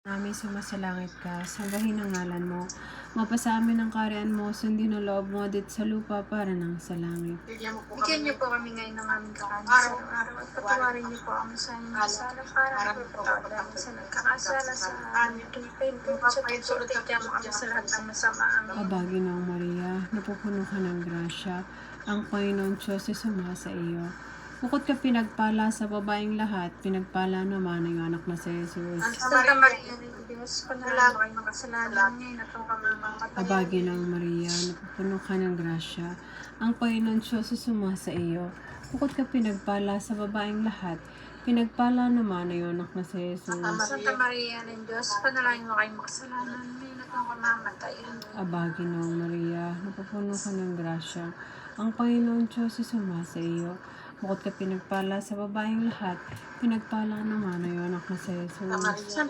Namin sumasalangit ka, sambahin ang ngalan mo. Mapasa amin ang kaharian mo, sundin ang loob mo dito sa lupa para nang sa langit. Bigyan niyo po kami ngayon ng aming kakanin sa araw-araw at patawarin niyo po kami sa aming kasala para magpatawad namin sa nagkakasala sa amin. Tumipayin po sa pagsulot at mo kami sa lahat ng masama amin. Aba, Ginoong Maria, napupuno ka ng grasya. Ang Panginoon Diyos ay suma sa iyo. Bukod ka pinagpala sa babaeng lahat, pinagpala naman ang anak na si Jesus. Santa Maria, Diyos, panalangin mo kayong makasalanan ngayon at ang kami mamatay. Aba, Ginoong Maria, napupuno ka ng grasya. Ang Panginoon Diyos ay suma sa iyo. Bukod ka pinagpala sa babaeng lahat, pinagpala naman ang anak na si Jesus. Santa Maria, Diyos, panalangin mo kayong makasalanan ngayon at ang kami mamatay. Aba, Ginoong Maria, napupuno ka ng grasya. Ang Panginoon Diyos ay suma sa iyo. Bukod ka pinagpala sa babaeng lahat, pinagpala naman ang anak na si Jesus.